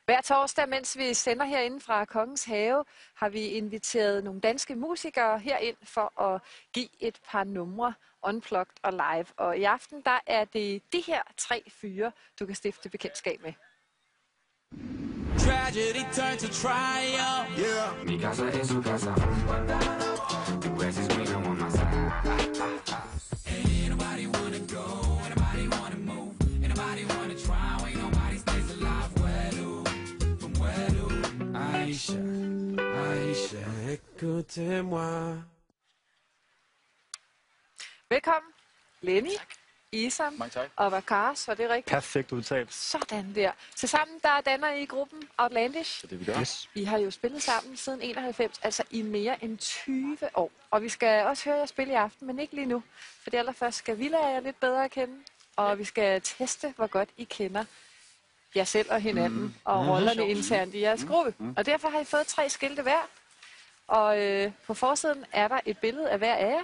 Hver torsdag, mens vi sender herinde fra Kongens Have, har vi inviteret nogle danske musikere herind for at give et par numre unplugged og live. Og i aften, der er det de her 3 fyre, du kan stifte bekendtskab med. Tragedy turned to triumph. Yeah. Mi casa es su casa. The grass is greener on my side. Ain't nobody wanna go, ain't nobody wanna move, ain't nobody wanna try, ain't nobody stays alive. Where do, from where do? Aisha, Aisha, écoutez-moi. Velkommen, Lenny, Isam og Vakaras, var det rigtigt? Perfekt udtalt. Sådan der. Tilsammen der danner I gruppen Outlandish. Det vi gør. Yes. I har jo spillet sammen siden 91, altså i mere end 20 år. Og vi skal også høre jer spille i aften, men ikke lige nu. For det allerførst skal vi lære jer lidt bedre at kende, og vi skal teste, hvor godt I kender jer selv og hinanden og rollerne internt i jeres gruppe. Og derfor har I fået 3 skilte hver. Og på forsiden er der et billede af hver af jer.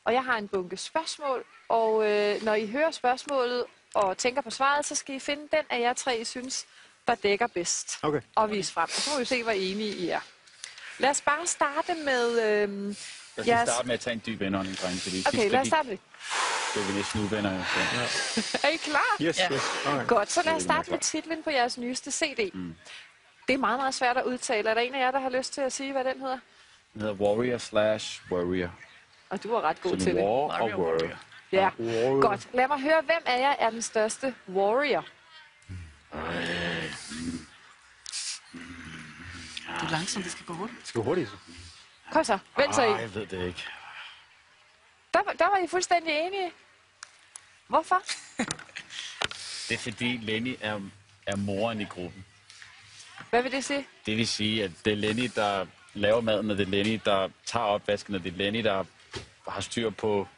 Og jeg har en bunke spørgsmål, og når I hører spørgsmålet og tænker på svaret, så skal I finde den af jer 3, I synes, der dækker bedst. Okay. Og vise frem. Og så må vi se, hvor enige I er. Lad os bare starte med Lad os lige starte med at tage en dyb indånding, drenge. Okay, lad os starte med. Det er vi næsten uvenner. Ja. Er I klar? Yes, Ja. yes. Okay. Godt, så lad os starte med titlen på jeres nyeste CD. Det er meget, meget svært at udtale. Er der en af jer, der har lyst til at sige, hvad den hedder? Den hedder Warrior/Warrior. Og du var ret god til Så det. War og Warrior. Ja, godt. Lad mig høre, hvem af jer er den største warrior? Det er langsomt, det skal gå hurtigt. Det skal gå hurtigt. Kom så, vent så I. Jeg ved det ikke. Der var I fuldstændig enige. Hvorfor? Det er fordi Lenny er moren i gruppen. Hvad vil det sige? Det vil sige, at det er Lenny, der laver maden, og det er Lenny, der tager opvasken, og det er Lenny, der har styr på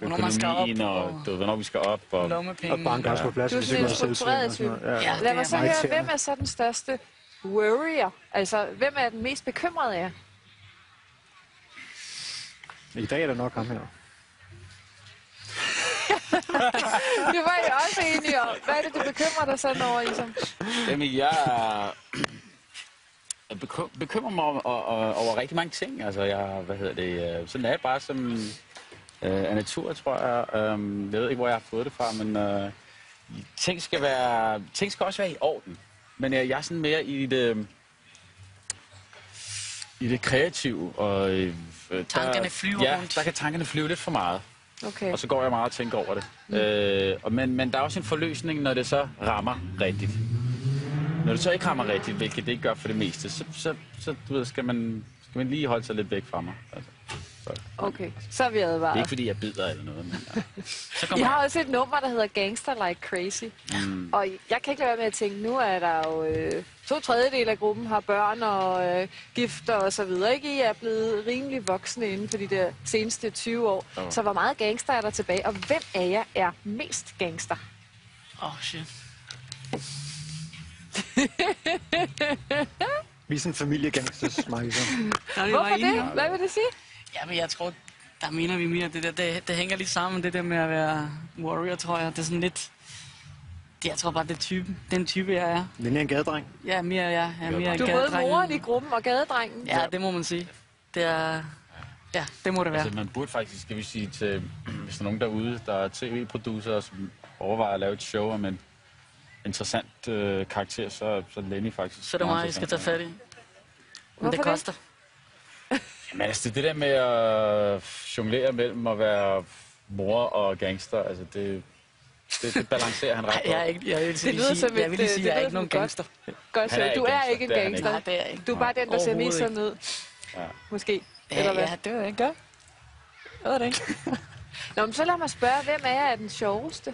økonomien, og hvornår vi skal op. Og Lommepenge. Og banker os på plads. Du er sådan en struktureret type. Ja, Lad mig så meget høre, irriterende. hvem er så den største warrior? Altså, hvem er den mest bekymrede af jer? I dag er det nok ham her. Det var I også enige om. Hvad er det, du bekymrer dig sådan over, Isam? Jamen, jeg bekymrer mig over rigtig mange ting. Altså, sådan er jeg bare som af natur, tror jeg. Jeg ved ikke, hvor jeg har fået det fra, men ting skal også være i orden. Men jeg er sådan mere i det kreative. Og, Tankerne flyver rundt. der kan tankerne flyve lidt for meget. Okay. Og så går jeg meget og tænker over det. Men der er også en forløsning, når det så rammer rigtigt. Når det så ikke rammer rigtigt, hvilket det ikke gør for det meste, så du ved, skal man lige holde sig lidt væk fra mig. Altså, Okay, så er vi det er advaret. ikke, fordi jeg bider eller noget. Men, ja. I har også et nummer, der hedder Gangster Like Crazy. Og jeg kan ikke lade være med at tænke, nu er der jo 2/3 af gruppen har børn og gifter og så videre. Ikke? I er blevet rimelig voksne inden for de der seneste 20 år. Så hvor meget gangster er der tilbage? Og hvem af jer er mest gangster? Shit. Vi er sådan en familiegangsters, Marisa. Hvorfor det? Hvad vil det sige? Ja, men jeg tror, der mener vi mere, det hænger lidt sammen, det der med at være warrior, tror jeg. Det er sådan lidt... Jeg tror bare, det er typen. Den type, jeg er. Den er en gadedreng. Ja, mere jeg er mere Du er både gadedrengen. moren i gruppen og gadedrengen. Ja, det må man sige. Det er... Ja, det må det være. Altså, man burde faktisk, skal vi sige, til, hvis der er nogen derude, der er tv-producer, som overvejer at lave et show om en interessant karakter, så er Lenny faktisk... Så er det mig, I skal tage fat i. Men Hvorfor det det? koster. Jamen altså, det der med at jonglere mellem at være mor og gangster, altså det balancerer han ret Nej, Det lyder som jeg vil lige sige, det jeg er lyder ikke nogen som gangster. Godt, Han er så du ikke er ikke en gangster. Det er han gangster. Nej, det er jeg ikke. Du er bare den, der ser mest sådan Overhovedet ud. Ja. Måske. Eller hvad? Ja, det var jeg ikke. Det var det ikke. Nå, men så lad mig spørge, hvem af jer er den sjoveste?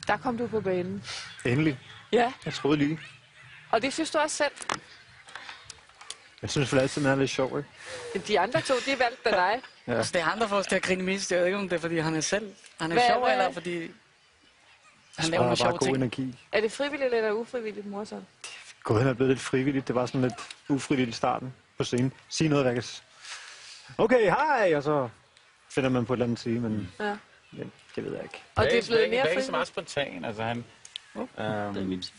Der kom du på banen. Endelig. Ja, Jeg troede lige. og det synes du også selv. Jeg synes for altid, den er lidt sjov, ikke? De andre to, de valgte dig. Ja. Altså, det er ham, der får os til at grine mest. Jeg ved ikke, om det er, fordi han er selv. Han er Hvad- sjov, hvad- eller fordi han laver Sparer nogle bare sjove god ting. energi. Er det frivilligt eller ufrivilligt, morsom? Gået hen er blevet lidt frivilligt. Det var sådan lidt ufrivilligt i starten på scenen. Sige noget, der kan... Okay, hej! Og så finder man på et eller andet sige, men Ja. det ved jeg ikke. Og det er blevet mere frivilligt. Det er ikke så frivilligt. meget spontan, altså han Det er vildt.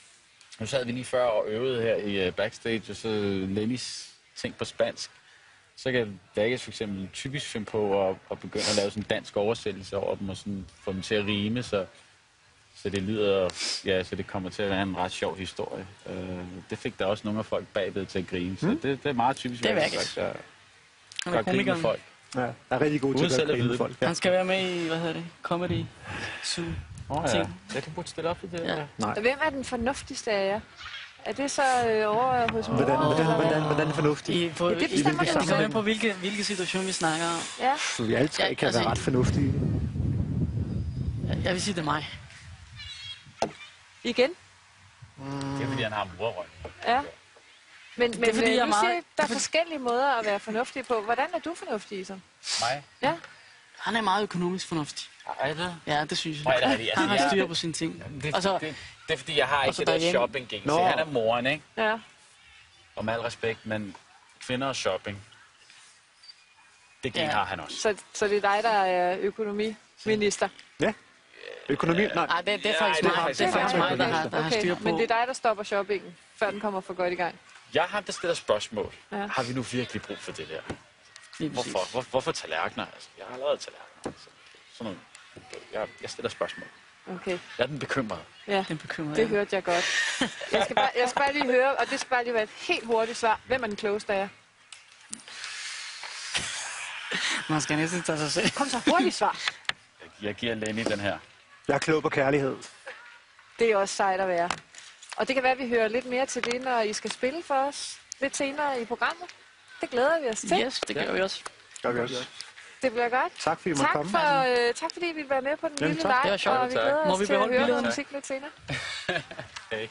Nu sad vi lige før og øvede her i backstage, og så Lennys ting på spansk. Så kan Vegas for eksempel typisk finde på at begynde at lave sådan en dansk oversættelse over dem, og sådan få dem til at rime, så det lyder, ja, så det kommer til at være en ret sjov historie. Det fik der også nogle af folk bagved til at grine, så det er meget typisk. Det er Vegas. Han er komiker. Folk. Ja, jeg er rigtig god til at grine folk. Ja. Han skal være med i, Comedy Zoo. Ja, det burde stille op i det. Ja. Nej. Hvem er den fornuftigste af jer? Er det så over hos mor? Hvordan er det fornuftigt? Ja, det bestemmer Det du kommer selv. an på, hvilke situation vi snakker om. Ja. Så vi alle tre kan altså, være ret fornuftige. Jeg vil sige, det er mig. Igen? Det er fordi, han har morrøg. Ja. Men fordi, jeg er nu meget- siger jeg, der er forskellige måder at være fornuftig på. Hvordan er du fornuftig, Isam? Mig? Ja. Han er meget økonomisk fornuftig. Er det? Ja, det synes jeg. Nej, det er rigtigt. Han Altså, har styr på sine ting. Det, Og så, det er fordi, jeg har ikke så det der derhjemme. shopping-gæng. Nå. Så han er moren, ikke? Ja. Og med al respekt, men kvinder og shopping, det gæng Ja. har han også. Så det er dig, der er økonomiminister? Ja. Økonomi? Nej. nej, det er Ja, faktisk det er mig. faktisk Det er faktisk mig. mig, der har styr på. Men det er dig, der stopper shoppingen, før den kommer for godt i gang. Jeg har der stiller spørgsmål. Ja. Har vi nu virkelig brug for det der? Lige præcis. Hvorfor tallerkener? Altså, jeg har allerede tallerkener. Altså, sådan noget. Jeg stiller spørgsmål. Okay, Jeg er den bekymrede. ja. Den bekymrer Det jeg. hørte jeg godt. Jeg skal bare lige høre, og det skal bare lige være et helt hurtigt svar. Hvem er den klogeste af jer? Man skal næsten tage sig selv. Kom så, hurtigt svar. Jeg giver Lenny den her. Jeg er klog på kærlighed. Det er også sejt at være. Og det kan være, at vi hører lidt mere til det, når I skal spille for os lidt senere i programmet. Det glæder vi os til. Yes, det gør vi også. Gør vi også. Det bliver godt. Tak fordi I måtte komme. Tak fordi I ville være med på den Jamen, lille tak. leg. Det var sjovt. Og vi Tak. glæder Må os vi til at beholde høre noget billederne? musik lidt senere. Okay.